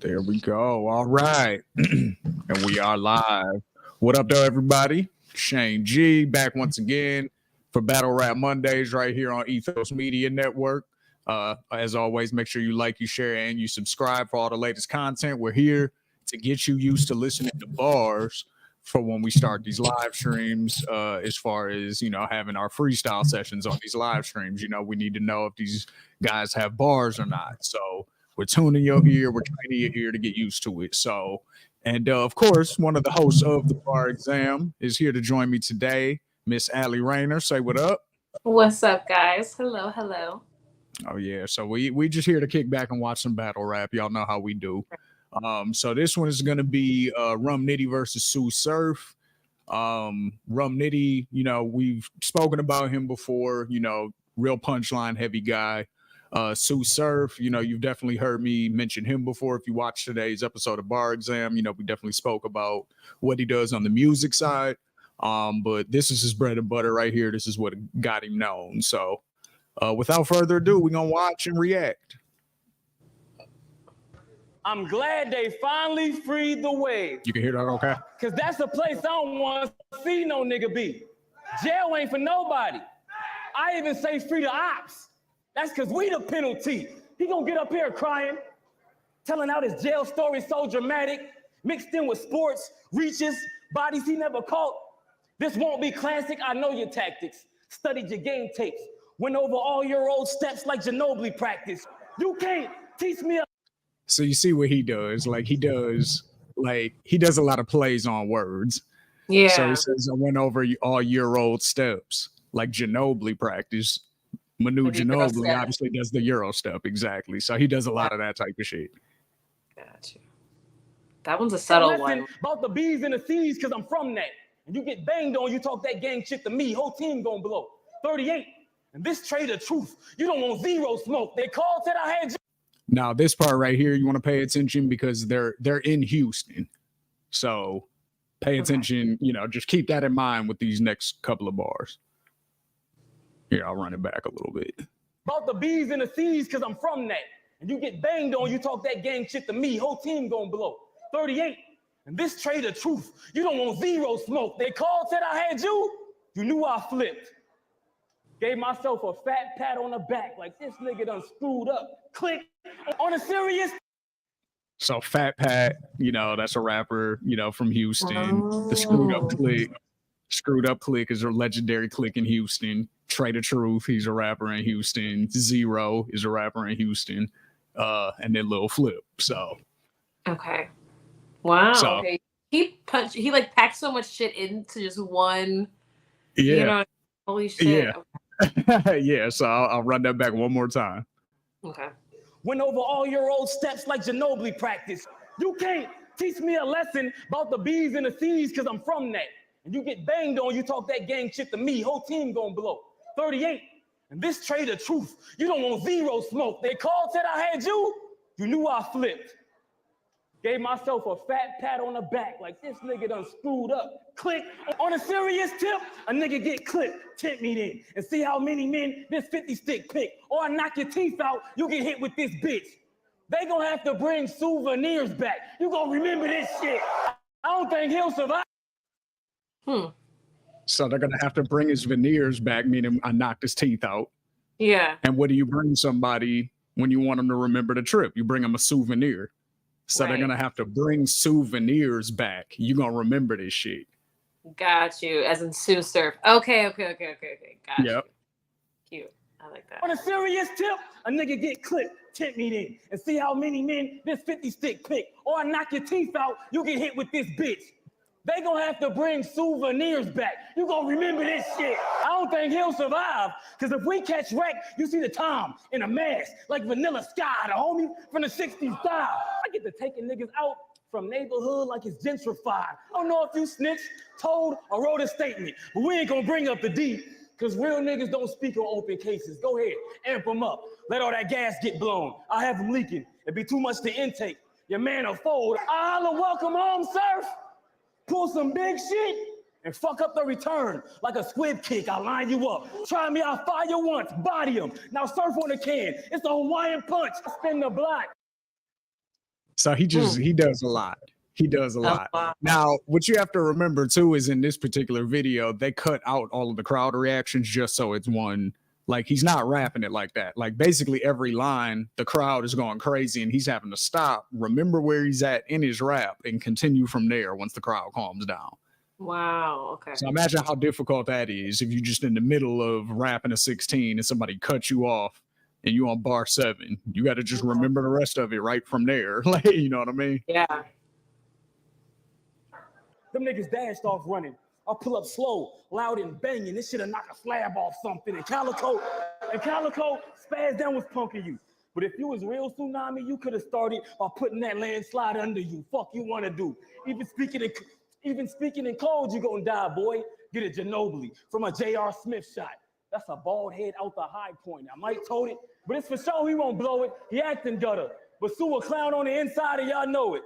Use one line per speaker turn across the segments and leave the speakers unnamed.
There we go. All right. And we are live. What up, though, everybody? Shane G back once again for Battle Rap Mondays right here on Ethos Media Network. As always, make sure you like, you share, and you subscribe for all the latest content. We're here to get you used to listening to bars for when we start these live streams, as far as, having our freestyle sessions on these live streams. We need to know if these guys have bars or not. So we're tuning your ear. We're training your ear to get used to it. So, and of course, one of the hosts of the Bar Exam is here to join me today, Miss Allie Rayner. Say what up.
What's up, guys? Hello, hello.
Oh yeah, so we just here to kick back and watch some battle rap. Y'all know how we do. So this one is gonna be Rum Nitty versus Sue Surf. Rum Nitty, we've spoken about him before. Real punchline heavy guy. Sue Surf, you've definitely heard me mention him before. If you watched today's episode of Bar Exam, we definitely spoke about what he does on the music side. But this is his bread and butter right here. This is what got him known. So without further ado, we're gonna watch and react.
I'm glad they finally freed the wave.
You can hear that okay?
Cause that's a place I don't want to see no nigga be. Jail ain't for nobody. I even say free the ops. That's because we the penalty. He gonna get up here crying, telling out his jail story so dramatic, mixed in with sports, reaches, bodies he never caught. This won't be classic, I know your tactics. Studied your game tapes, went over all your old steps like Ginobili practice. You can't teach me.
So you see what he does. He does a lot of plays on words.
Yeah.
So he says, I went over all your old steps, like Ginobili practice. Manu Ginobili obviously does the Euro step, exactly. So he does a lot of that type of shit.
Gotcha. That one's a subtle one.
About the B's and the C's, because I'm from that. And you get banged on, you talk that gang shit to me, whole team gonna blow. 38. And this trade of truth, you don't want zero smoke. They called, said I had you.
Now, this part right here, you want to pay attention because they're in Houston. So pay attention, just keep that in mind with these next couple of bars. Here, I'll run it back a little bit.
About the B's and the C's, because I'm from that. And you get banged on, you talk that gang shit to me, whole team gonna blow. 38. And this trade of truth, you don't want zero smoke. They called, said I had you. You knew I flipped. Gave myself a fat pat on the back, like this nigga done screwed up. Click. On a serious.
So Fat Pat, that's a rapper, from Houston. The Screwed Up Click. Screwed Up Click is a legendary click in Houston. Trade of Truth, he's a rapper in Houston. Zero is a rapper in Houston. And then Lil Flip. So.
Okay. Wow.
So,
okay. He packed so much shit into just one.
Yeah.
Holy shit.
Yeah. Yeah. So I'll run that back one more time.
Okay.
Went over all your old steps like Ginobili practice. You can't teach me a lesson about the B's and the C's because I'm from that. And you get banged on, you talk that gang shit to me, whole team gonna blow. 38. And this trade of truth, you don't want zero smoke. They called, said I had you. You knew I flipped. Gave myself a fat pat on the back, like this nigga done screwed up. Click. On a serious tip, a nigga get clipped. Tempt me then, and see how many men this 50 stick pick. Or I knock your teeth out, you get hit with this bitch. They gonna have to bring souvenirs back. You gonna remember this shit. I don't think he'll survive.
So they're gonna have to bring his veneers back, meaning I knocked his teeth out.
Yeah.
And what do you bring somebody when you want them to remember the trip? You bring them a souvenir. So they're going to have to bring souvenirs back. You're going to remember this shit.
Got you. As in Sue Surf. Okay. Got you. Cute. I like that.
On a serious tip, a nigga get clipped. Tempt me then, and see how many men this 50 stick pick. Or I knock your teeth out, you get hit with this bitch. They gonna have to bring souvenirs back. You gonna remember this shit. I don't think he'll survive. Cause if we catch wreck, you see the Tom in a mask, like Vanilla Sky, the homie from the 60s style. I get to taking niggas out from neighborhood like it's gentrified. I don't know if you snitched, told, or wrote a statement, but we ain't gonna bring up the D, cause real niggas don't speak on open cases. Go ahead, amp them up. Let all that gas get blown. I have them leaking. It'd be too much to intake. Your man will fold. I'll welcome home, Surf. Pull some big shit and fuck up the return like a squib kick. I'll line you up. Try me, I'll fire once, body him. Now surf on the can. It's a Hawaiian punch. I spin the block.
So he does a lot. He does a lot.
Wow.
Now, what you have to remember too is in this particular video, they cut out all of the crowd reactions just so it's one. Like, he's not rapping it like that. Like, basically every line, the crowd is going crazy and he's having to stop, remember where he's at in his rap, and continue from there once the crowd calms down.
Wow. Okay.
So imagine how difficult that is if you're just in the middle of rapping a 16 and somebody cuts you off and you on bar 7. You got to just remember the rest of it right from there. Like, you know what I mean?
Yeah.
Them niggas dashed off running. I'll pull up slow, loud and banging. This shit'll knock a slab off something. And Calico spaz down was punking you. But if you was real tsunami, you could have started by putting that landslide under you. Fuck you want to do. Even speaking in code, you gonna die, boy. Get a Ginobili from a J.R. Smith shot. That's a bald head out the high point. I might told it, but it's for sure he won't blow it. He acting gutter. But Sue a clown on the inside and y'all know it.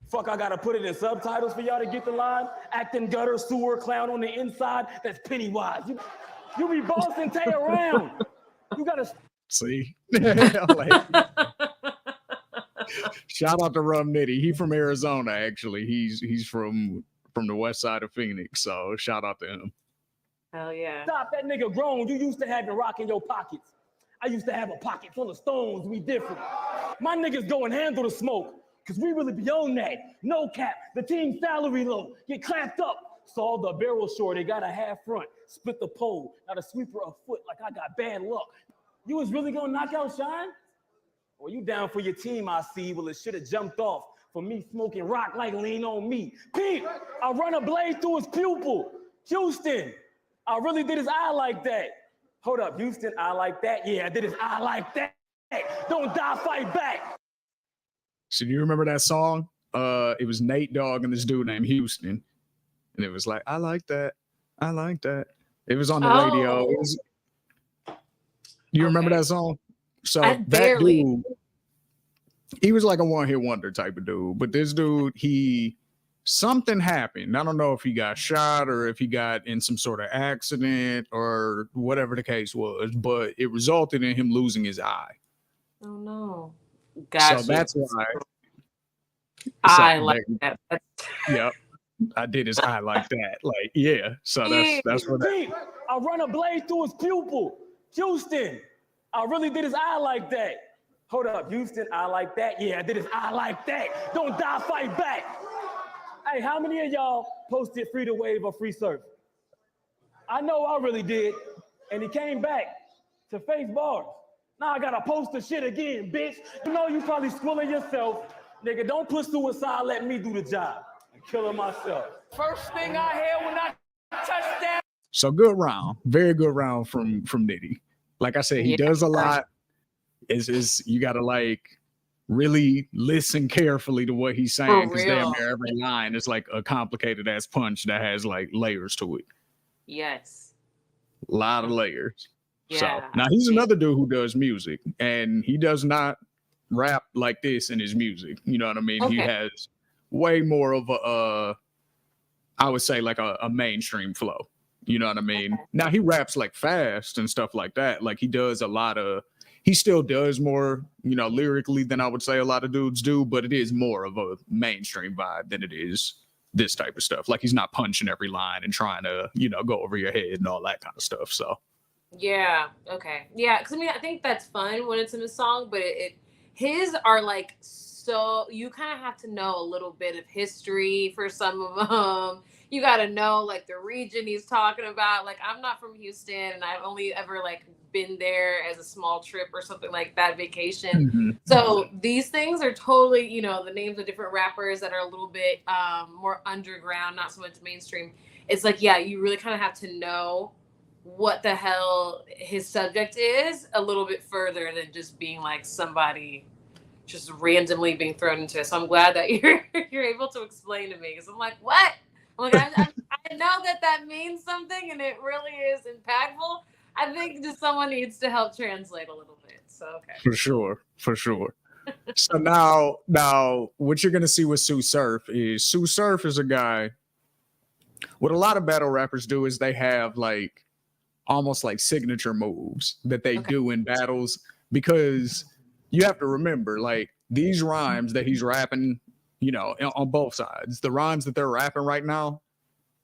Fuck, I gotta put it in subtitles for y'all to get the line. Acting gutter, sewer, clown on the inside. That's Pennywise. You be bossing Tay around. You gotta
see. Shout out to Rum Nitty. He from Arizona, actually. He's from the west side of Phoenix. So shout out to him.
Hell yeah.
Stop, that nigga grown. You used to have the rock in your pockets. I used to have a pocket full of stones. We different. My niggas go and handle the smoke. Cause we really be on that. No cap. The team salary low. Get clapped up. Saw the barrel short. They got a half front. Split the pole. Now the sweeper a foot like I got bad luck. You was really gonna knock out Shine? Well, you down for your team, I see. Well, it should have jumped off for me smoking rock like lean on me. Pete, I run a blade through his pupil. Houston, I really did his eye like that. Hold up, Houston, I like that. Yeah, I did his eye like that. Don't die, fight back.
So do you remember that song? It was Nate Dogg and this dude named Houston. And it was like, I like that. I like that. It was on the radio. You remember that song? So that dude, he was like a one-hit wonder type of dude. But this dude, something happened. I don't know if he got shot or if he got in some sort of accident or whatever the case was, but it resulted in him losing his eye.
Oh no. Gotcha.
So that's why
I like that.
Yep. I did his eye like that. Like, yeah. So that's what that.
I run a blade through his pupil. Houston, I really did his eye like that. Hold up, Houston, I like that. Yeah, I did his eye like that. Don't die, fight back. Hey, how many of y'all posted free to wave or free surf? I know I really did. And he came back to face bars. Now I gotta post the shit again, bitch. You know you probably squilling yourself. Nigga, don't put suicide, let me do the job. I'm killing myself. First thing I hear when I touch that.
So good round. Very good round from Nitty. Like I said, he does a lot. Is you gotta like really listen carefully to what he's saying, because damn near every line is like a complicated ass punch that has like layers to it.
Yes.
A lot of layers.
Yeah.
So now he's another dude who does music, and he does not rap like this in his music. You know what I mean? Okay. He has way more of I would say like a mainstream flow. You know what I mean? Okay. Now he raps like fast and stuff like that. Like he still does more, lyrically than I would say a lot of dudes do, but it is more of a mainstream vibe than it is this type of stuff. Like he's not punching every line and trying to, go over your head and all that kind of stuff. So.
Yeah. Okay. Yeah. Cause I think that's fun when it's in a song, but his are like, so you kind of have to know a little bit of history for some of them. You got to know like the region he's talking about. Like I'm not from Houston and I've only ever like been there as a small trip or something like that, vacation. Mm-hmm. So these things are totally, the names of different rappers that are a little bit more underground, not so much mainstream. It's like, yeah, you really kind of have to know what the hell his subject is a little bit further than just being like somebody just randomly being thrown into it. So I'm glad that you're able to explain to me, because I'm like, what? I'm like, I know that means something and it really is impactful. I think just someone needs to help translate a little bit. So okay.
For sure. So now what you're gonna see with Sue Surf is a guy. What a lot of battle rappers do is they have like almost like signature moves that they do in battles, because you have to remember, like these rhymes that he's rapping, you know, on both sides, the rhymes that they're rapping right now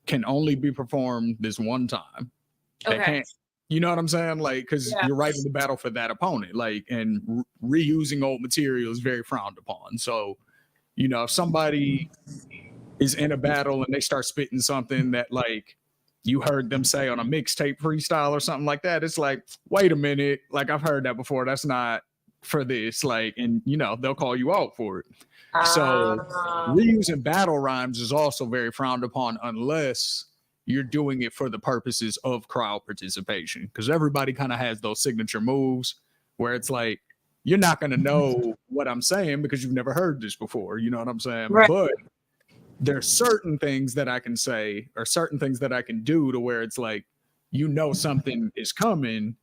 can only be performed this one time. They can't, you know what I'm saying? Like, because you're writing the battle for that opponent, like, and reusing old material is very frowned upon. So, you know, if somebody is in a battle and they start spitting something that like you heard them say on a mixtape freestyle or something like that, it's like, wait a minute, like I've heard that before. That's not for this. Like, and you know, they'll call you out for it. So reusing battle rhymes is also very frowned upon unless you're doing it for the purposes of crowd participation. Because everybody kind of has those signature moves where it's like, you're not going to know what I'm saying because you've never heard this before. You know what I'm saying?
Right.
But there's certain things that I can say or certain things that I can do to where it's like, you know, something is coming,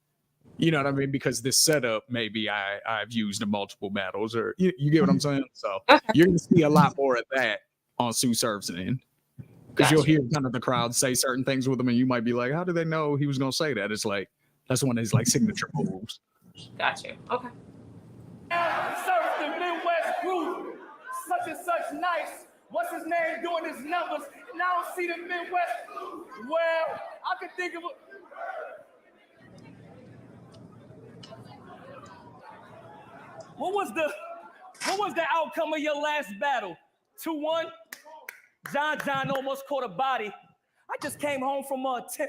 you know what I mean? Because this setup, maybe I've used in multiple battles or you get what I'm saying? So you're going to see a lot more of that on Sue Surf's end. Because you'll hear kind of the crowd say certain things with him and you might be like, how did they know he was going to say that? It's like, that's one of his like signature moves.
Gotcha. Okay.
Surf the Midwest group, such and such nice. What's his name doing his numbers? And I don't see the Midwest. Well, I can think of it. What was the outcome of your last battle? 2-1? John almost caught a body. I just came home from 10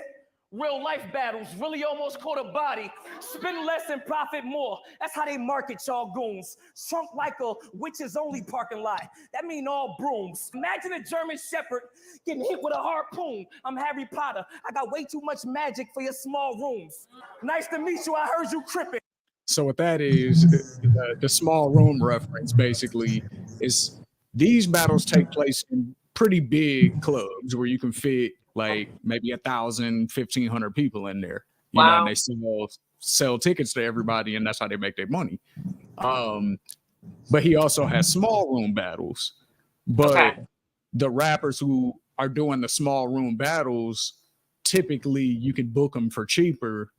real life battles, really almost caught a body. Spend less and profit more. That's how they market y'all goons. Shrunk like a witches only parking lot. That mean all brooms. Imagine a German shepherd getting hit with a harpoon. I'm Harry Potter. I got way too much magic for your small rooms. Nice to meet you. I heard you crippin'.
So what that is, the small room reference basically is these battles take place in pretty big clubs where you can fit like maybe 1,000, 1,500 people in there. You know, and they sell tickets to everybody, and that's how they make their money. But he also has small room battles. But the rappers who are doing the small room battles, typically you can book them for cheaper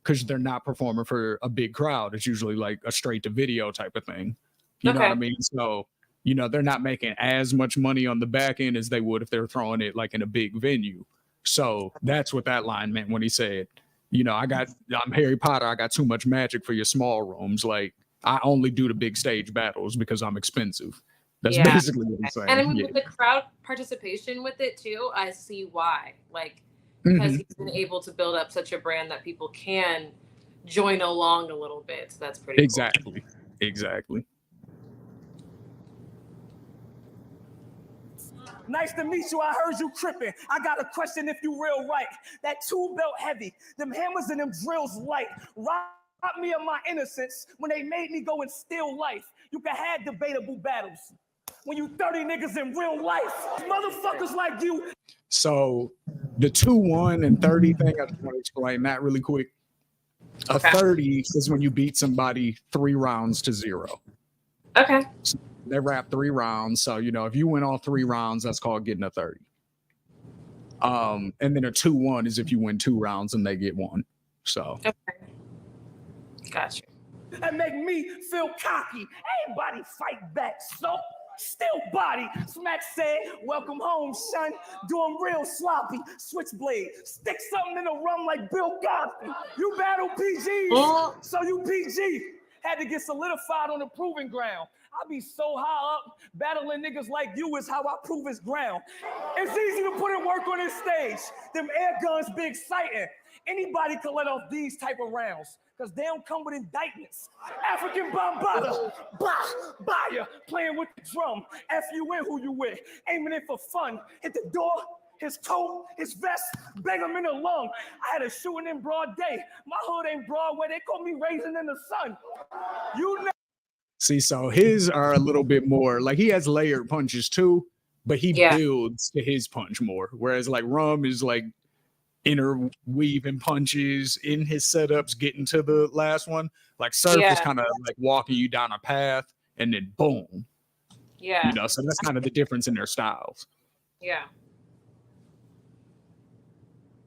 because they're not performing for a big crowd. It's usually like a straight to video type of thing. You know what I mean? So, you know, they're not making as much money on the back end as they would if they're throwing it like in a big venue. So that's what that line meant when he said, you know, I'm Harry Potter. I got too much magic for your small rooms. Like I only do the big stage battles because I'm expensive. That's basically what he's saying.
And I mean, with the crowd participation with it too, I see why. Like, because he's been able to build up such a brand that people can join along a little bit. So that's pretty
cool. Exactly.
Nice to meet you. I heard you crippin'. I got a question if you real right. That 2-belt heavy, them hammers and them drills light. Robbed me of my innocence when they made me go and steal life. You can have debatable battles when you 30 niggas in real life. Motherfuckers like you.
So the 2-1 and 30 thing, I just want to explain that really quick. A 30 is when you beat somebody 3 rounds to 0.
Okay.
So they rap 3 rounds. So, you know, if you win all 3 rounds, that's called getting a 30. And then a 2-1 is if you win 2 rounds and they get 1. So.
Okay. Gotcha.
That make me feel cocky. Everybody fight back, so. Still body. Smack said, welcome home, son. Doing real sloppy. Switchblade. Stick something in the rum like Bill Cosby. You battle PGs, so you PG. Had to get solidified on the proving ground. I be so high up, battling niggas like you is how I prove his ground. It's easy to put in work on this stage. Them air guns be exciting. Anybody can let off these type of rounds, because they don't come with indictments. African Bambata, buyer, playing with the drum. F-U-N who you with, aiming it for fun. Hit the door, his coat, his vest, bang him in the lung. I had a shooting in broad day. My hood ain't Broadway, they call me Raisin in the Sun. You know.
See, so his are a little bit more, like he has layered punches too, but he builds to his punch more. Whereas like Rum is like interweaving punches in his setups, getting to the last one. Like Surf is kind of like walking you down a path and then boom.
Yeah.
You know, so that's kind of the difference in their styles.
Yeah.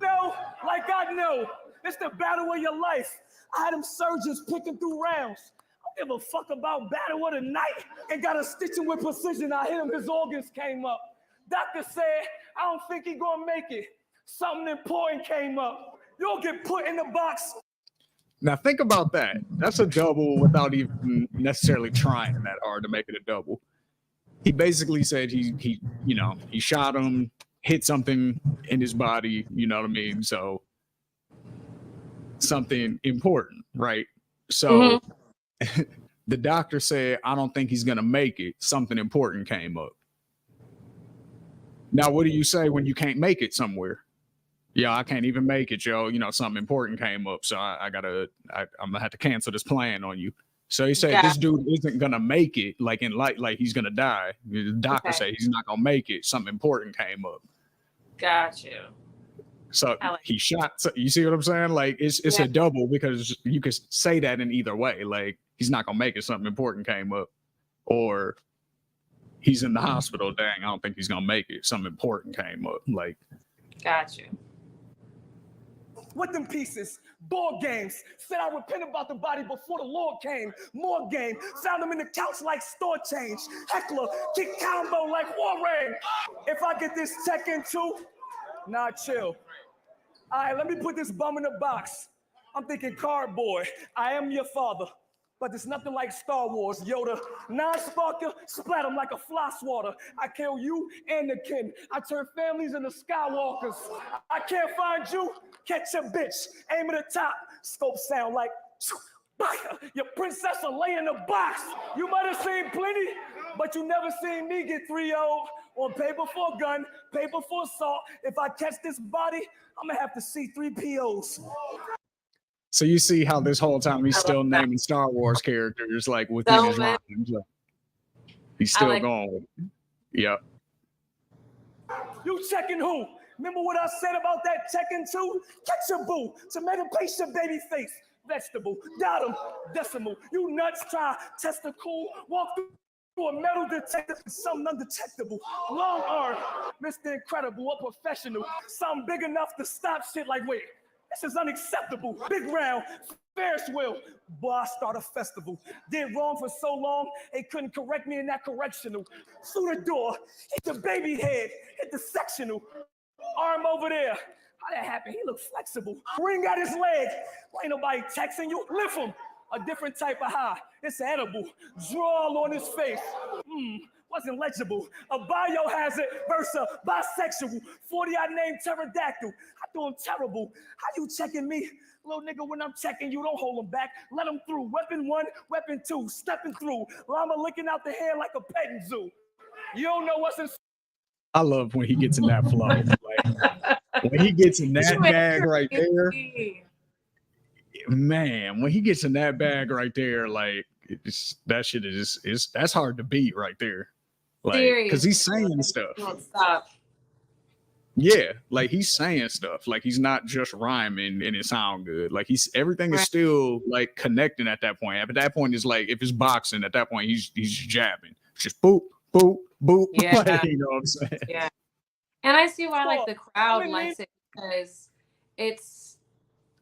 No, like I know. It's the battle of your life. I had them surgeons picking through rounds. Give a fuck about battle of the night. And got a stitching with precision. I hit him, his organs came up. Doctor said, I don't think he gonna make it. Something important came up. You'll get put in the box.
Now think about that. That's a double without even necessarily trying that hard to make it a double. He basically said he shot him, hit something in his body, you know what I mean? So something important, right? So the doctor said, I don't think he's gonna make it. Something important came up. Now, what do you say when you can't make it somewhere? Yeah, I can't even make it, yo. You know, something important came up, so I'm gonna have to cancel this plan on you. So he said this dude isn't gonna make it, like he's gonna die. The doctor said he's not gonna make it. Something important came up.
Got you.
So he shot. So you see what I'm saying? Like it's a double because you could say that in either way. Like he's not gonna make it. Something important came up, or he's in the hospital. Dang, I don't think he's gonna make it. Something important came up. Like,
got you.
With them pieces, board games. Said I repent about the body before the Lord came. More game. Found him in the couch like store change. Heckler, kick combo like war rain. If I get this Tekken 2, nah, chill. All right, let me put this bum in the box. I'm thinking cardboard. I am your father. But it's nothing like Star Wars, Yoda. Non-sparker, splat them like a fly swatter. I kill you and the kin. I turn families into Skywalkers. I can't find you, catch a bitch. Aim at the top, scope sound like your princess will lay in the box. You might have seen plenty, but you never seen me get 3-0 on paper for gun, paper for assault. If I catch this body, I'm gonna have to see 3 POs.
So you see how this whole time he's still naming Star Wars characters like within his rhymes. Like, he's still going with it. Yep.
You checking who? Remember what I said about that Tekken 2? Catch a boo. Tomato paste your baby face. Vegetable. Got him. Decimal. You nuts try. Testicle. Walk through a metal detector. Something undetectable. Long arm. Mr. Incredible. A professional. Something big enough to stop shit like, wait. This is unacceptable. Big round, Ferris wheel. Boy, I start a festival. Did wrong for so long, they couldn't correct me in that correctional. Through the door, hit the baby head, hit the sectional. Arm over there. How that happen? He look flexible. Ring got his leg. Ain't nobody texting you. Lift him. A different type of high. It's edible. Drawl on his face. Wasn't legible. A biohazard versus bisexual. 40 I named pterodactyl. I do him terrible. How you checking me? Little nigga, when I'm checking you, don't hold him back. Let him through. Weapon 1, weapon 2, stepping through. Llama licking out the hair like a petting zoo. You don't know what's in.
I love when he gets in that flow. Like, when he gets in that bag right there, man, when he gets in that bag right there, like that shit is that's hard to beat right there. Like, because he's saying stuff.
Don't stop.
Yeah, like he's saying stuff. Like he's not just rhyming and it sound good. Like everything is still like connecting at that point. At that point, it's like if it's boxing, at that point he's jabbing. It's just boop, boop, boop.
Yeah.
Like, you know what I'm saying?
Yeah. And I see why like the crowd likes it because it's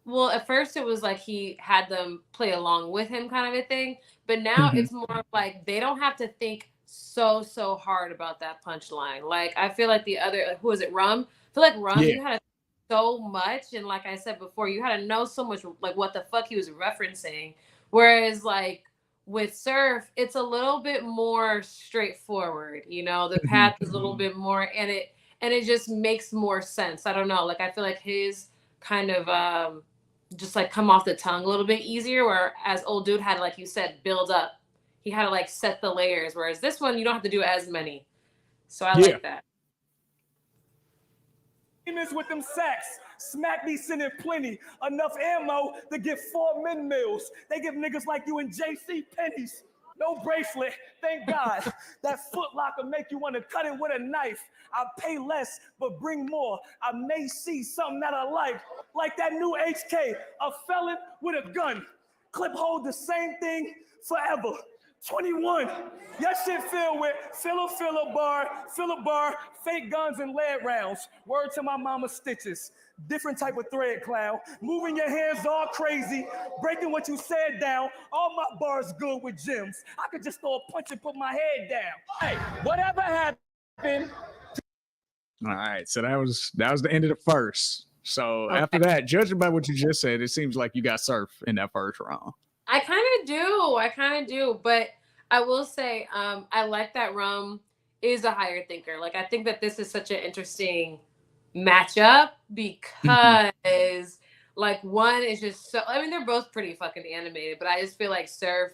at first it was like he had them play along with him kind of a thing, but now it's more like they don't have to think so hard about that punchline. Like I feel like the other who is it, Rum? I feel like Rum, you had so much, and like I said before, you had to know so much like what the fuck he was referencing. Whereas like with Surf, it's a little bit more straightforward, you know, the path is a little bit more and it just makes more sense. I don't know. Like I feel like his kind of just like come off the tongue a little bit easier, whereas Old Dude had, like you said, build up. He had to like set the layers, whereas this one you don't have to do as many. So I like that.
With them sacks, smack me sending plenty, enough ammo to get 4 men meals. They give niggas like you and JC pennies. No bracelet, thank God. That Foot Locker make you want to cut it with a knife. I pay less, but bring more. I may see something that I like that new HK, a felon with a gun. Clip hold the same thing forever. 21. Your shit filled with fill a bar, fake guns and lead rounds. Word to my mama stitches. Different type of thread, clown. Moving your hands all crazy, breaking what you said down. All my bars good with gems. I could just throw a punch and put my head down. Hey, whatever happened.
All right, so that was the end of the first. So after that, judging by what you just said, it seems like you got surf in that first round.
I kind of do. But I will say, I like that Rum is a higher thinker. Like, I think that this is such an interesting matchup because, like, one is just so. I mean, they're both pretty fucking animated, but I just feel like Surf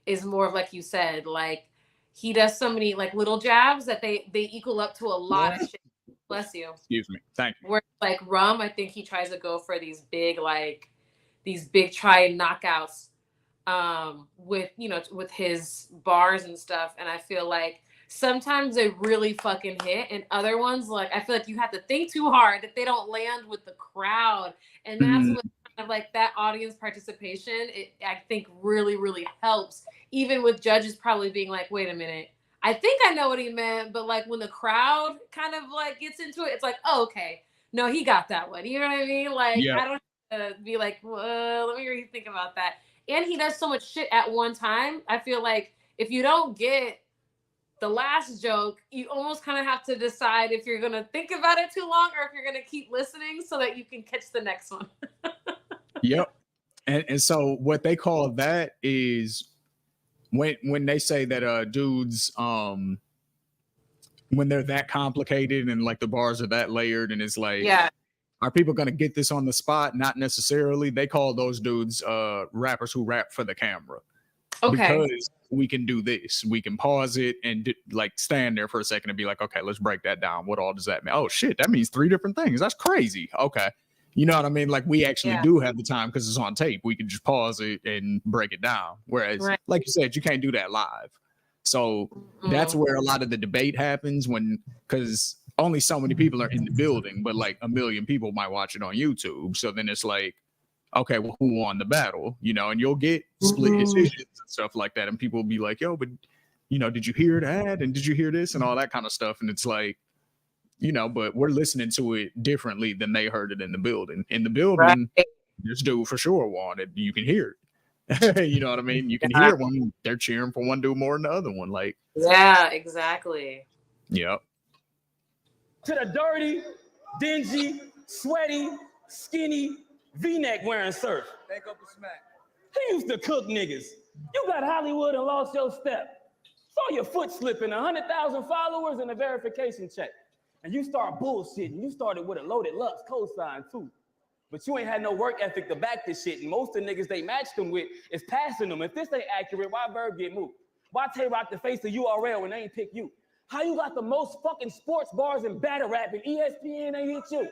is more of, like you said, like he does so many like little jabs that they equal up to a lot of shit. Bless you.
Excuse me. Thank you.
Where like Rum, I think he tries to go for these big try knockouts with with his bars and stuff, and I feel like sometimes they really fucking hit, and other ones, like I feel like you have to think too hard that they don't land with the crowd, and that's what kind of like that audience participation, I think really helps, even with judges probably being like, wait a minute, I think I know what he meant, but like when the crowd kind of like gets into it, it's like, oh, okay, no, he got that one, you know what I mean? Like, I don't be like, well, let me rethink about that. And he does so much shit at one time. I feel like if you don't get the last joke, you almost kind of have to decide if you're going to think about it too long or if you're going to keep listening so that you can catch the next one.
Yep. And so what they call that is when they say that dudes, when they're that complicated and like the bars are that layered and it's like, are people going to get this on the spot? Not necessarily. They call those dudes rappers who rap for the camera. Okay. Because we can do this. We can pause it and like stand there for a second and be like, okay, let's break that down. What all does that mean? Oh, shit, that means 3 different things. That's crazy. Okay. You know what I mean? Like we actually do have the time because it's on tape. We can just pause it and break it down. Whereas, like you said, you can't do that live. So that's where a lot of the debate happens because only so many people are in the building, but like 1 million people might watch it on YouTube. So then it's like, okay, well, who won the battle? You know, and you'll get split decisions and stuff like that. And people will be like, yo, but, you know, did you hear that? And did you hear this? And all that kind of stuff. And it's like, you know, but we're listening to it differently than they heard it in the building. In the building, this dude for sure won it. You can hear it. You know what I mean? You can hear when they're cheering for one dude more than the other one. Like,
yeah, exactly.
Yep.
To the dirty, dingy, sweaty, skinny, V-neck wearing Surf.
Back up a smack.
He used to cook niggas. You got Hollywood and lost your step. Saw your foot slipping, 100,000 followers and a verification check. And you start bullshitting. You started with a loaded Lux cosign too. But you ain't had no work ethic to back this shit. And most of the niggas they matched them with is passing them. If this ain't accurate, why Verb get moved? Why Tay-Rock the face of URL when they ain't pick you? How you got the most fucking sports bars and battle rap and ESPN ain't hit you?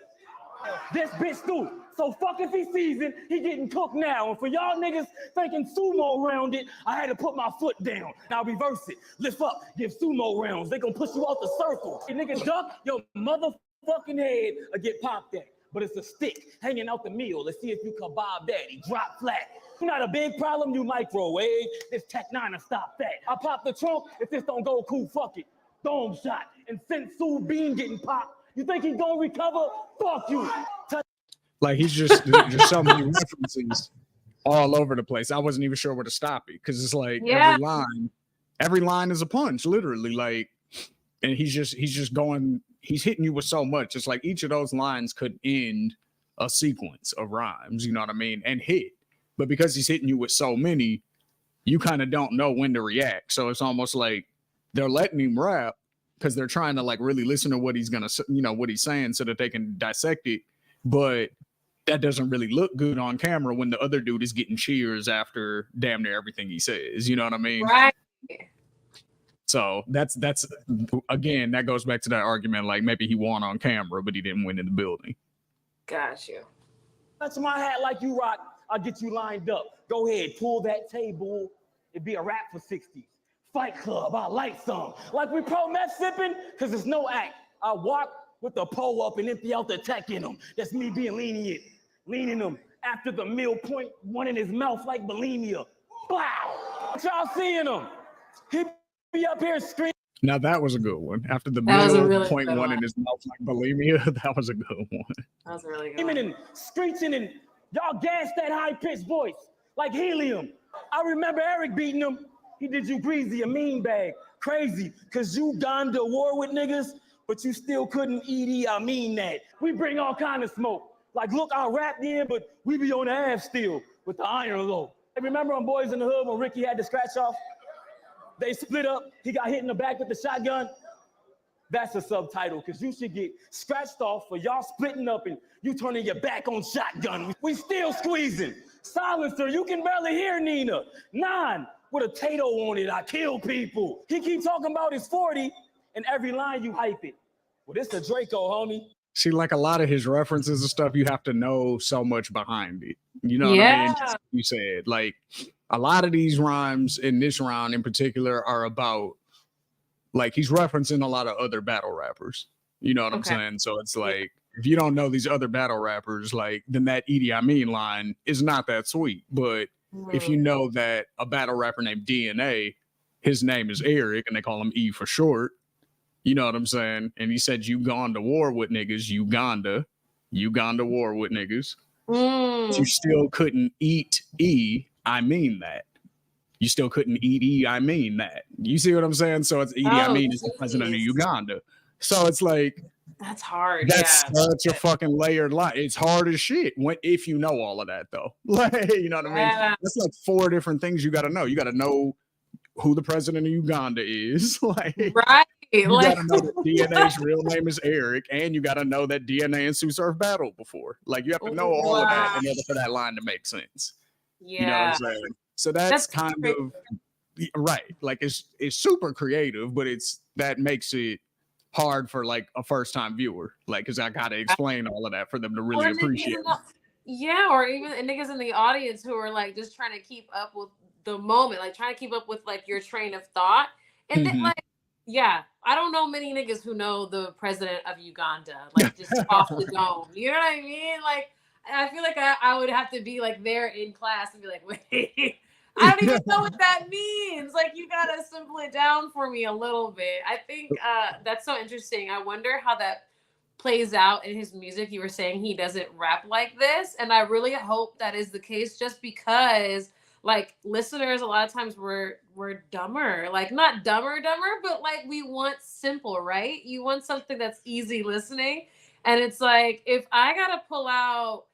This bitch do. So fuck if he sees it, he getting cooked now. And for y'all niggas thinking sumo round it, I had to put my foot down. Now reverse it. Lift up, give sumo rounds. They gonna push you out the circle. If nigga duck, your motherfucking head will get popped at. But it's a stick hanging out the meal. Let's see if you kebab daddy. Drop flat. Not a big problem, you microwave. This Tech 9 will stop that. I pop the trunk. If this don't go cool, fuck it. Dome shot. And Sensu Bean getting popped. You think he's gonna recover? Fuck you.
Like he's just so many references all over the place. I wasn't even sure where to stop it because it's like every line is a punch, literally. Like, and he's just going. He's hitting you with so much. It's like each of those lines could end a sequence of rhymes. You know what I mean? And hit. But because he's hitting you with so many, you kind of don't know when to react. So it's almost like they're letting him rap because they're trying to like really listen to what he's gonna, you know, what he's saying so that they can dissect it. But that doesn't really look good on camera when the other dude is getting cheers after damn near everything he says. You know what I mean?
Right.
So that's again, that goes back to that argument. Like maybe he won on camera, but he didn't win in the building.
Got you.
Touch my hat like you rock. I'll get you lined up. Go ahead, pull that table. It'd be a wrap for 60s. Fight Club, I like some. Like we pro meth sipping, because it's no act. I walk with the pole up and empty out the tech in them. That's me being lenient. Leaning him after the meal point, one in his mouth like bulimia. Wow! What y'all seeing him? He be up here screaming.
Now that was a good one. After the
That was a
middle
really
point
good
one
one.
in his mouth like bulimia, that was a good one.
That was a really good one.
And screeching, and y'all gas that high-pitched voice like helium. I remember Eric beating him. He did you greasy, a mean bag. Crazy, because you gone to war with niggas, but you still couldn't eat. I mean that. We bring all kind of smoke. Like, look, I rap in, but we be on the half still with the iron low. Hey, remember on Boys in the Hood when Ricky had the scratch off? They split up. He got hit in the back with the shotgun. That's a subtitle, because you should get scratched off for y'all splitting up and you turning your back on shotgun. We still squeezing. Silencer, you can barely hear Nina. 9 with a Tato on it, I kill people. He keep talking about his 40, and every line you hype it. Well, this a Draco, homie.
See, like a lot of his references and stuff, you have to know so much behind it. You know what I mean? Just like you said, like a lot of these rhymes in this round in particular are about, like, he's referencing a lot of other battle rappers. You know what I'm saying? So it's like, if you don't know these other battle rappers, like, then that Idi Amin line is not that sweet. But if you know that a battle rapper named DNA, his name is Eric, and they call him E for short, you know what I'm saying? And he said, you gone to war with niggas, Uganda. You gone to war with niggas. You still couldn't eat E. I mean that. You still couldn't eat E. I mean that. You see what I'm saying? So it's Idi Amin is the president of Uganda. So it's like,
that's hard.
That's such a fucking layered lie. It's hard as shit if you know all of that, though. Like, you know what I mean? That's like 4 different things you got to know. You got to know who the president of Uganda is. Like,
right.
You got to know that DNA's real name is Eric, and you got to know that DNA and Sue Surf battled before. Like, you have to know all of that in order for that line to make sense.
Yeah.
You know what I'm saying? So that's kind of right. Like, it's super creative, but that makes it hard for like a first-time viewer, like, because I gotta explain all of that for them to really appreciate it.
Yeah, or even niggas in the audience who are like just trying to keep up with the moment, like trying to keep up with like your train of thought. And then like, yeah, I don't know many niggas who know the president of Uganda, like just off the dome. You know what I mean? Like, I feel like I would have to be like there in class and be like, wait, I don't even know what that means. Like, you gotta simple it down for me a little bit. I think that's so interesting. I wonder how that plays out in his music. You were saying he doesn't rap like this, and I really hope that is the case, just because like listeners a lot of times we're dumber, like not dumber, but like we want simple, right? You want something that's easy listening, and it's like if I gotta pull out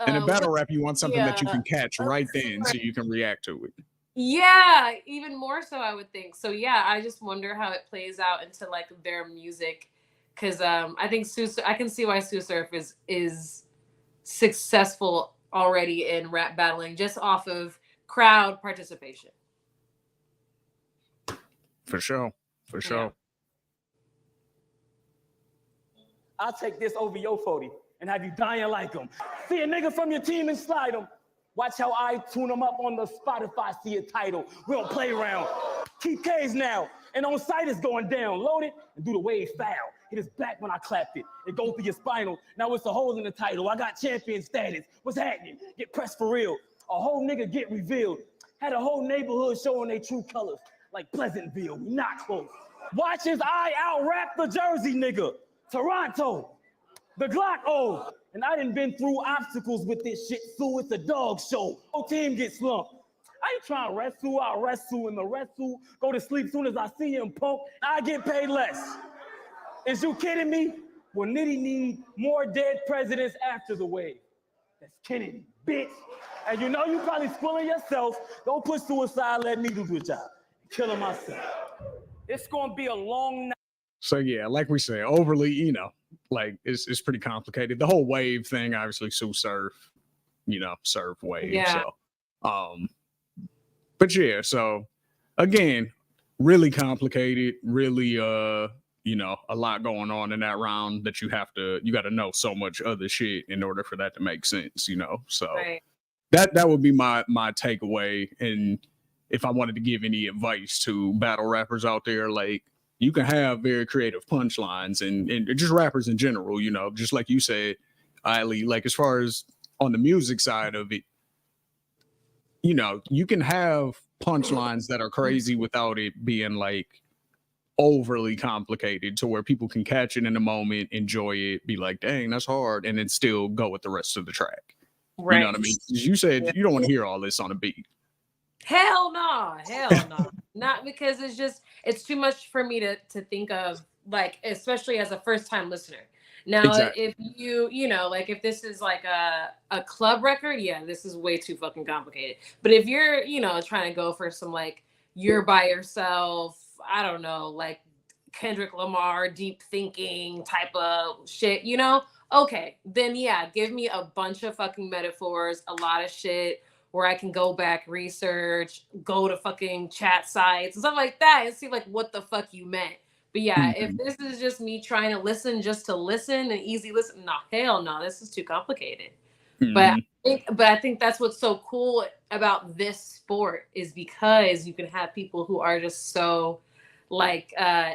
in a battle rap, you want something that you can catch right then, so you can react to it.
Yeah, even more so, I would think. So yeah, I just wonder how it plays out into like their music, because I think I can see why Sue Surf is successful already in rap battling just off of crowd participation.
For sure.
I'll take this over your 40 and have you dying like him. See a nigga from your team and slide him. Watch how I tune him up on the Spotify, see a title. We don't play around. Keep K's now. And on site is going down. Load it and do the wave foul. Hit his back when I clapped it. It goes through your spinal. Now it's a hole in the title. I got champion status. What's happening? Get pressed for real. A whole nigga get revealed. Had a whole neighborhood showing their true colors. Like Pleasantville, we not close. Watch his eye out rap the Jersey nigga. Toronto. The Glock, oh. And I done been through obstacles with this shit, so it's a dog show. Whole team get slumped. I ain't trying to wrestle, I'll wrestle, and the wrestle go to sleep soon as I see him punk. I get paid less. Is you kidding me? Well, Nitty need more dead presidents after the wave. That's Kennedy, bitch. And you know you probably squilling yourself. Don't put suicide, let me do the job. Killing myself. It's gonna be a long night.
So yeah, like we said, overly, you know, like it's pretty complicated. The whole wave thing, obviously, Sue Surf, you know, surf wave.
Yeah.
So, but yeah, so again, really complicated, really, you know, a lot going on in that round that you got to know so much other shit in order for that to make sense, you know. So that would be my takeaway. And if I wanted to give any advice to battle rappers out there, like, you can have very creative punchlines and just rappers in general, you know, just like you said, Ali, like as far as on the music side of it, you know, you can have punchlines that are crazy without it being like overly complicated to where people can catch it in a moment, enjoy it, be like, dang, that's hard, and then still go with the rest of the track.
Right.
You know what I mean? You said you don't want to hear all this on a beat.
Hell no. Not because it's too much for me to think of, like, especially as a first time listener. Now,
Exactly.
if you know, like if this is like a club record, yeah, this is way too fucking complicated. But if you're, trying to go for some like you're by yourself, I don't know, like Kendrick Lamar, deep thinking type of shit, okay, then yeah, give me a bunch of fucking metaphors, a lot of shit where I can go back, research, go to fucking chat sites and stuff like that and see like what the fuck you meant. But yeah, if this is just me trying to listen just to listen and easy listen, no, hell no, this is too complicated. But I think that's what's so cool about this sport is because you can have people who are just so like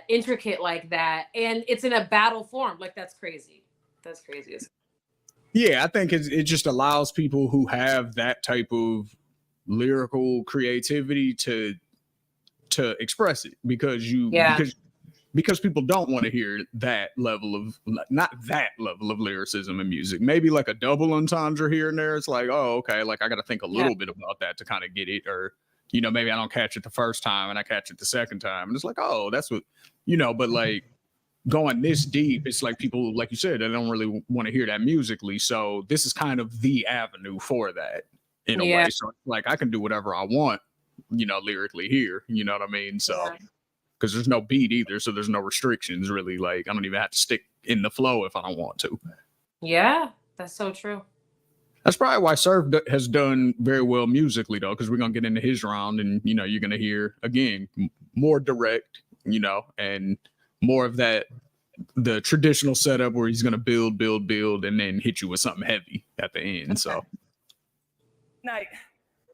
intricate like that, and it's in a battle form. Like that's crazy. That's crazy.
Yeah, I think it just allows people who have that type of lyrical creativity to express it because people don't want to hear that level of lyricism in music. Maybe like a double entendre here and there. It's like, oh, okay, like I got to think a little bit about that to kind of get it, or maybe I don't catch it the first time and I catch it the second time, and it's like, oh, that's what But like going this deep, it's like people, like you said, they don't really want to hear that musically. So this is kind of the avenue for that in a way. So like I can do whatever I want, lyrically here. You know what I mean? So. Because there's no beat either, so there's no restrictions really. Like I don't even have to stick in the flow if I don't want to.
Yeah, that's so true.
That's probably why Surf has done very well musically, though, because we're gonna get into his round, and you're gonna hear again more direct, and more of that the traditional setup where he's gonna build, and then hit you with something heavy at the end. So,
night,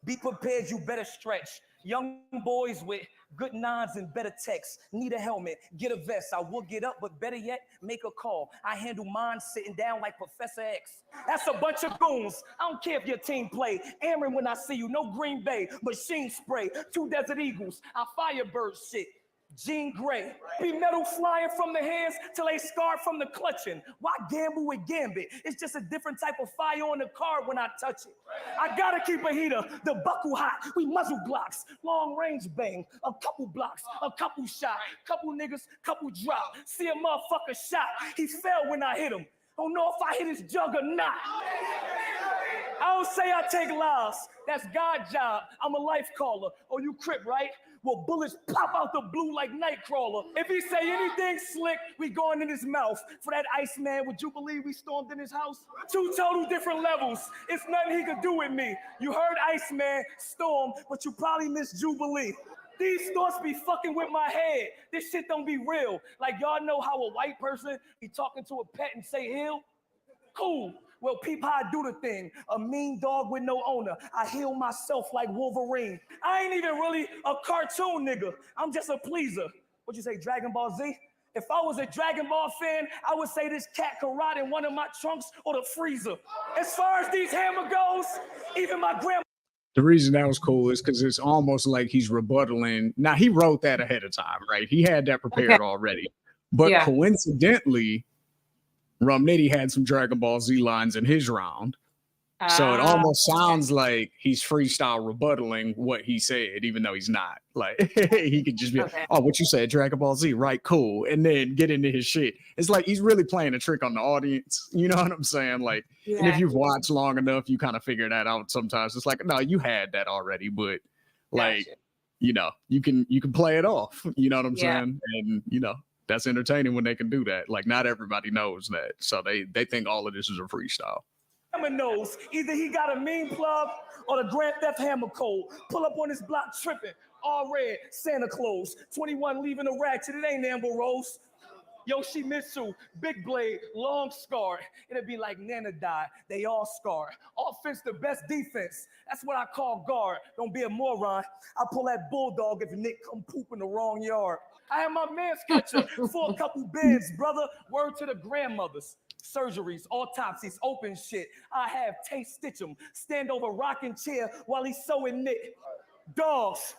be prepared. You better stretch. Young boys with good nines and better texts. Need a helmet, get a vest. I will get up, but better yet, make a call. I handle mine sitting down like Professor X. That's a bunch of goons. I don't care if your team play. Aaron, when I see you, no Green Bay, machine spray. 2 Desert Eagles, I Firebird shit. Jean Grey, be metal flying from the hands till they scarred from the clutching. Why gamble with Gambit? It's just a different type of fire on the card when I touch it. I gotta keep a heater, the buckle hot. We muzzle blocks, long range bang, a couple blocks, a couple shot, couple niggas, couple drop. See a motherfucker shot. He fell when I hit him. Don't know if I hit his jug or not. I don't say I take lives. That's God's job. I'm a life caller. Oh, you Crip, right? Well, bullets pop out the blue like Nightcrawler. If he say anything slick, we going in his mouth. For that Iceman, would you believe we stormed in his house? 2 total different levels. It's nothing he could do with me. You heard Iceman, Storm, but you probably missed Jubilee. These thoughts be fucking with my head. This shit don't be real. Like y'all know how a white person be talking to a pet and say heal? Cool. Well, peep how I do the thing. A mean dog with no owner. I heal myself like Wolverine. I ain't even really a cartoon nigga. I'm just a pleaser. What'd you say, Dragon Ball Z? If I was a Dragon Ball fan, I would say this cat could rot in one of my trunks or the freezer. As far as these hammer goes, even my grandma.
The reason that was cool is because it's almost like he's rebuttaling. Now, he wrote that ahead of time, right? He had that prepared already. But coincidentally, Nitty had some Dragon Ball Z lines in his round. So it almost sounds like he's freestyle rebuttaling what he said, even though he's not. Like, he could just be, oh, what you said, Dragon Ball Z, right, cool. And then get into his shit. It's like he's really playing a trick on the audience. You know what I'm saying? Like, and if you've watched long enough, you kind of figure that out sometimes. It's like, no, you had that already, but like, you can play it off. You know what I'm saying? And, that's entertaining when they can do that. Like, not everybody knows that. So they think all of this is a freestyle.
Hammer knows either he got a mean plug or the Grand Theft Hammer code. Pull up on his block tripping, all red, Santa Claus. 21 leaving a ratchet, it ain't Amber Rose. Yoshimitsu, big blade, long scar. It'd be like Nana died, they all scar. Offense the best defense. That's what I call guard. Don't be a moron. I pull that bulldog if Nick come poop in the wrong yard. I have my man sketcher for a couple beds, brother. Word to the grandmothers. Surgeries, autopsies, open shit. I have Tay stitch him. Stand over rocking chair while he's sewing knit. Dogs.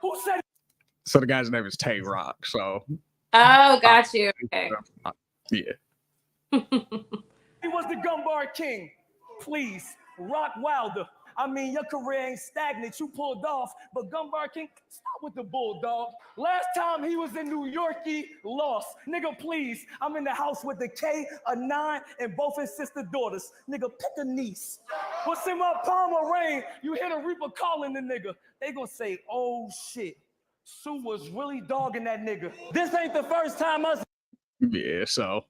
Who said?
So the guy's name is Tay Rock. So
Oh, got you. Okay.
yeah.
He was the Gumbar King. Please, Rock Wilder. I mean, your career ain't stagnant. You pulled off, but Gumbar King, stop with the bulldog. Last time he was in New York, he lost. Nigga, please. I'm in the house with the K, a 9, and both his sister daughters. Nigga, pick a niece. What's in my palm of rain? You hear the Reaper calling the nigga. They gonna say, oh shit. Sue was really dogging that nigga. This ain't the first time us.
Yeah, so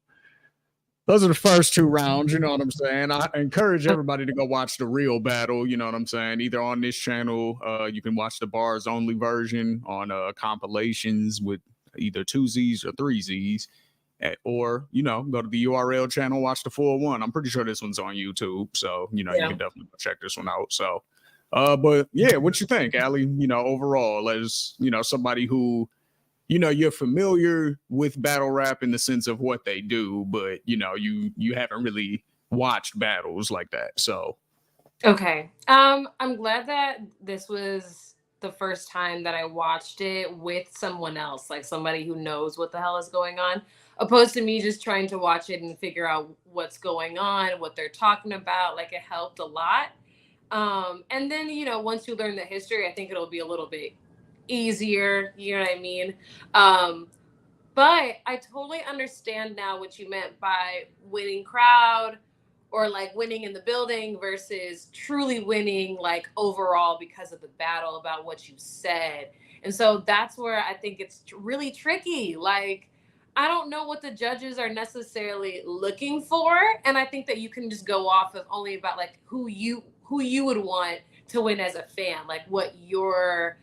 those are the first 2 rounds, you know what I'm saying? I encourage everybody to go watch the real battle, you know what I'm saying? Either on this channel, you can watch the bars only version on compilations with either 2 Z's or 3 Z's, or, you know, go to the URL channel, watch the full one. I'm pretty sure this one's on YouTube, so, you know, you can definitely check this one out. So, but yeah, what you think, Ali? You know, overall, as, you know, somebody who, you know, you're familiar with battle rap in the sense of what they do, but you know, you haven't really watched battles like that. So
okay. I'm glad that this was the first time that I watched it with someone else, like somebody who knows what the hell is going on, opposed to me just trying to watch it and figure out what's going on, what they're talking about. Like, it helped a lot. And then, you know, once you learn the history, I think it'll be a little bit easier, you know what I mean? But I totally understand now what you meant by winning crowd or like winning in the building versus truly winning like overall because of the battle about what you said. And so that's where I think it's really tricky. Like, I don't know what the judges are necessarily looking for, and I think that you can just go off of only about like who you would want to win as a fan, like what your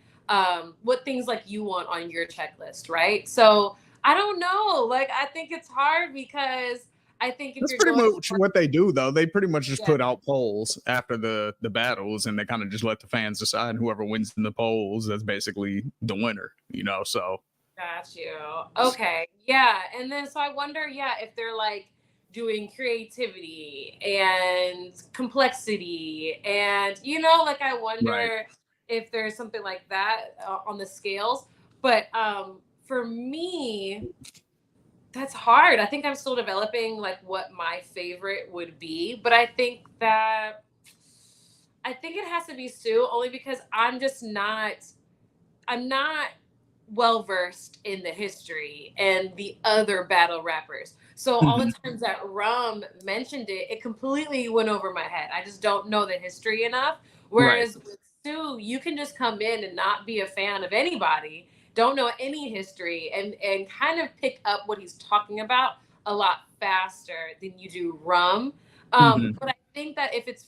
what things like you want on your checklist, right? So I don't know. Like, I think it's hard because I think if
that's
you're
pretty
going
much what they do, though. They pretty much just
Yeah.
put out polls after the battles, and they kind of just let the fans decide. And whoever wins in the polls, that's basically the winner, you know. So
Got you. Okay. Yeah. And then so I wonder, yeah, if they're like doing creativity and complexity and, you know, like I wonder
Right.
if there's something like that on the scales. But for me, that's hard. I think I'm still developing like what my favorite would be, but I think it has to be Sue, only because I'm not well versed in the history and the other battle rappers. So all the times that Rum mentioned it, it completely went over my head. I just don't know the history enough. Whereas with Sue, you can just come in and not be a fan of anybody, don't know any history, and kind of pick up what he's talking about a lot faster than you do Rum. But I think that if it's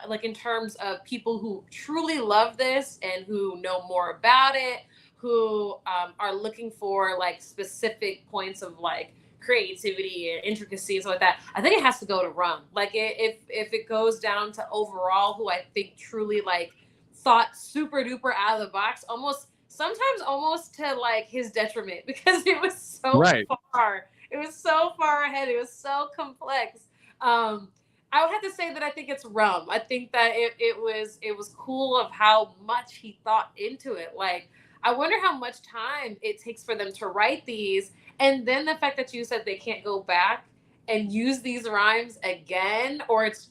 like in terms of people who truly love this and who know more about it, who are looking for like specific points of like creativity and intricacy and stuff like that, I think it has to go to Rum. Like, if it goes down to overall who I think truly like thought super duper out of the box, sometimes almost to like his detriment, because it was so far. It was so far ahead. It was so complex. I would have to say that I think it's Rum. I think that it was cool of how much he thought into it. Like, I wonder how much time it takes for them to write these. And then the fact that you said they can't go back and use these rhymes again, or it's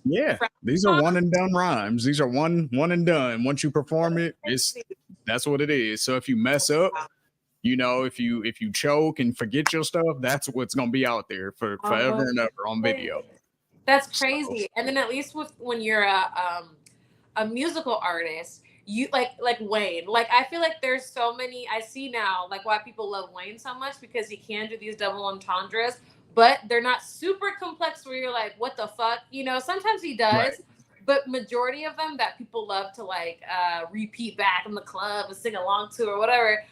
these are one and done rhymes. These are one and done. Once you perform it, that's what it is. So if you mess up, you know, if you choke and forget your stuff, that's what's gonna be out there for forever and ever on video.
That's crazy. So. And then at least when you're a musical artist, you like Wayne. Like, I feel like there's so many, I see now like why people love Wayne so much, because he can do these double entendres, but they're not super complex where you're like, what the fuck? You know, sometimes he does, but majority of them that people love to like repeat back in the club and sing along to or whatever,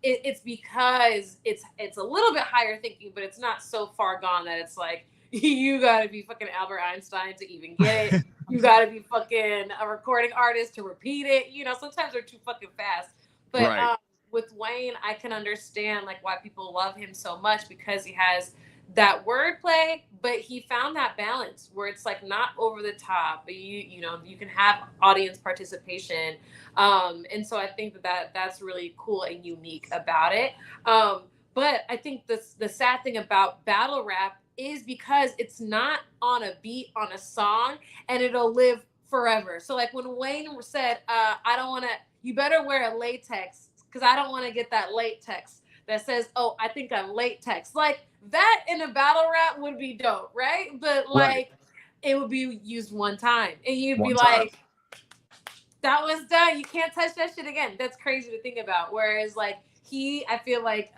it's because it's a little bit higher thinking, but it's not so far gone that it's like, you gotta be fucking Albert Einstein to even get it. You gotta be fucking a recording artist to repeat it. You know, sometimes they're too fucking fast. But with Wayne, I can understand like why people love him so much, because he has that wordplay, but he found that balance where it's like not over the top, but you know, you can have audience participation. And so I think that's really cool and unique about it. But I think the sad thing about battle rap is because it's not on a beat on a song, and it'll live forever. So like when Wayne said, I don't want to, you better wear a latex because I don't want to get that latex that says, oh, I think I'm latex. Like that in a battle rap would be dope, right? But like it would be used one time and you'd be like, that was done. You can't touch that shit again. That's crazy to think about. Whereas like I feel like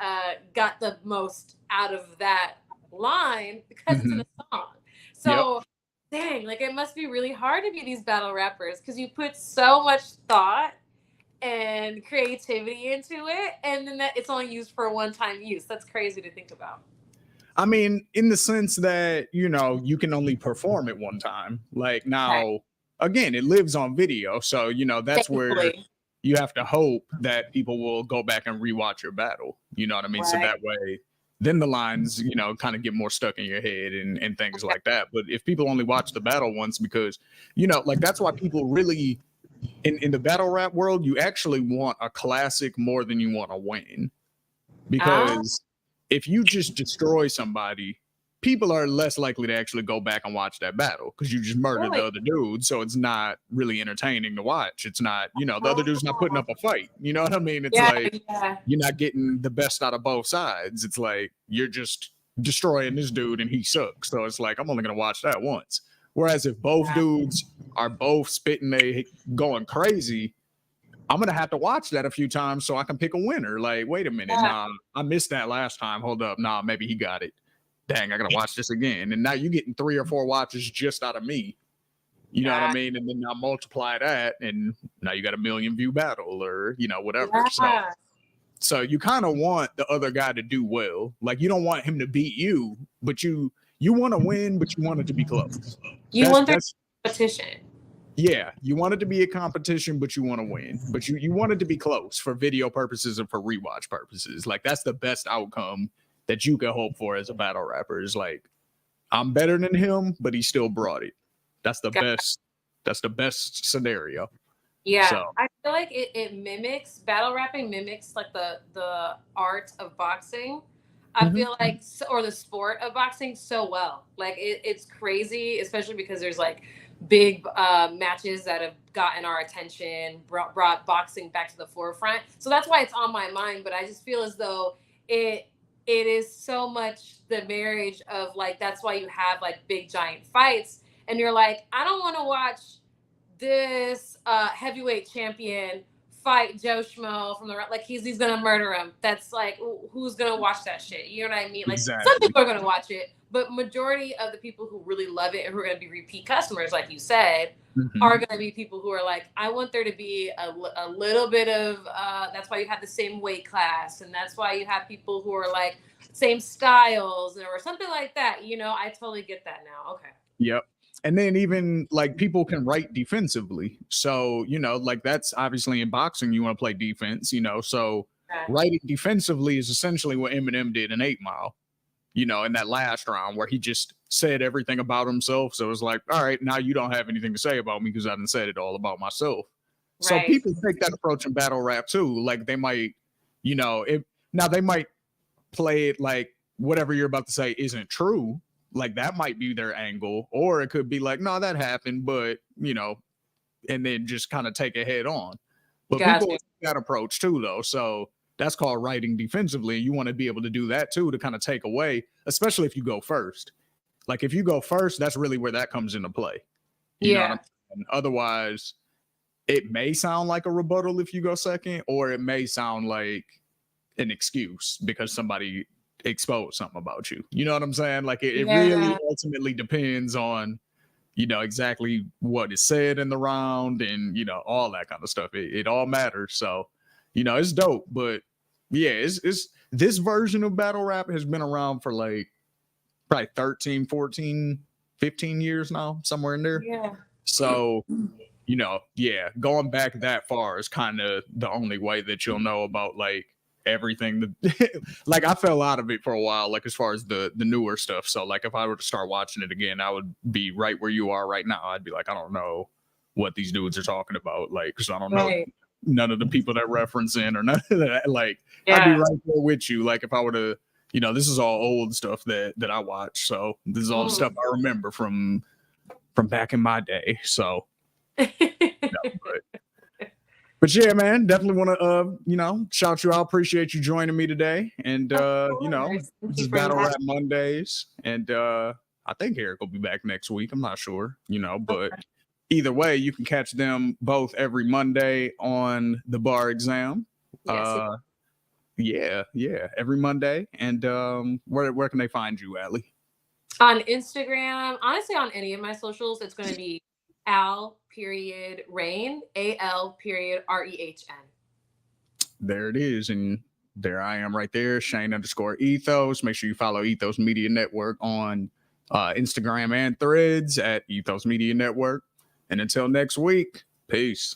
got the most out of that line because it's in a song. So dang, like it must be really hard to be these battle rappers because you put so much thought and creativity into it, and then that it's only used for one-time use. That's crazy to think about.
I mean, in the sense that, you know, you can only perform it one time. Like now, again, it lives on video. So, you know, that's where you have to hope that people will go back and rewatch your battle. You know what I mean? So that way, then the lines, you know, kind of get more stuck in your head and things like that. But if people only watch the battle once, because, you know, like that's why people really, in the battle rap world, you actually want a classic more than you want a win. Because if you just destroy somebody, people are less likely to actually go back and watch that battle because you just murdered the other dude. So it's not really entertaining to watch. It's not, you know, the other dude's not putting up a fight. You know what I mean? It's like you're not getting the best out of both sides. It's like you're just destroying this dude and he sucks. So it's like I'm only going to watch that once. Whereas if both dudes are both spitting, they going crazy, I'm going to have to watch that a few times so I can pick a winner. Like, wait a minute. Nah, I missed that last time. Hold up. Nah, maybe he got it. Dang, I got to watch this again. And now you're getting 3 or 4 watches just out of me. You know what I mean? And then now multiply that and now you got a 1 million view battle or, you know, whatever. So you kind of want the other guy to do well. Like you don't want him to beat you, but you want to win, but you want it to be close.
You want the competition.
Yeah, you want it to be a competition, but you want to win. But you want it to be close for video purposes and for rewatch purposes. Like that's the best outcome that you can hope for as a battle rapper. Is like, I'm better than him, but he still brought it. That's the best. That's the best scenario.
Yeah, so I feel like it mimics battle rapping mimics like the art of boxing. I feel like, or the sport of boxing so well. Like it's crazy, especially because there's like big matches that have gotten our attention, brought boxing back to the forefront. So that's why it's on my mind. But I just feel as though it is so much the marriage of like, that's why you have like big giant fights. And you're like, I don't want to watch this heavyweight champion fight Joe Schmo from the like he's gonna murder him. That's like who's gonna watch that shit? You know what I mean? Like some people are gonna watch it, but majority of the people who really love it and who are gonna be repeat customers, like you said, are gonna be people who are like, I want there to be a little bit of that's why you have the same weight class, and that's why you have people who are like same styles or something like that. You know, I totally get that now. Okay.
Yep. And then even like people can write defensively. So, you know, like that's obviously in boxing, you want to play defense, you know, so writing defensively is essentially what Eminem did in 8 Mile, you know, in that last round where he just said everything about himself. So it was like, all right, now you don't have anything to say about me because I done said it all about myself. So people take that approach in battle rap too. Like they might, you know, they might play it like whatever you're about to say isn't true. Like that might be their angle, or it could be like, no, that happened, but you know, and then just kind of take it head on. But people take that approach too, though. So that's called writing defensively. You want to be able to do that too, to kind of take away, especially if you go first. Like if you go first, that's really where that comes into play. You know what I mean? Otherwise, it may sound like a rebuttal if you go second, or it may sound like an excuse because somebody expose something about you. You know what I'm saying? Like it really ultimately depends on, you know, exactly what is said in the round and, you know, all that kind of stuff. It all matters. So, you know, it's dope. But yeah, it's this version of battle rap has been around for like probably 13, 14, 15 years now, somewhere in there.
Yeah.
So, you know, going back that far is kind of the only way that you'll know about like everything that like I fell out of it for a while, like as far as the newer stuff. So like if I were to start watching it again, I would be right where you are right now. I'd be like, I don't know what these dudes are talking about, like, because I don't know none of the people that reference in or none of that. Like I'd be right there with you. Like if I were to, you know, this is all old stuff that I watch. So this is all the stuff I remember from back in my day. So but yeah, man, definitely want to you know, shout you out. Appreciate you joining me today. And you know, this is Battle Rap Mondays. And I think Eric will be back next week. I'm not sure, you know, but either way, you can catch them both every Monday on the Bar Exam. Yeah, every Monday. And where can they find you, Allie?
On Instagram, honestly, on any of my socials, it's going to be Al.Rain, AL.REHN.
There it is. And there I am right there, Shane_Ethos. Make sure you follow Ethos Media Network on Instagram and Threads at Ethos Media Network. And until next week, peace.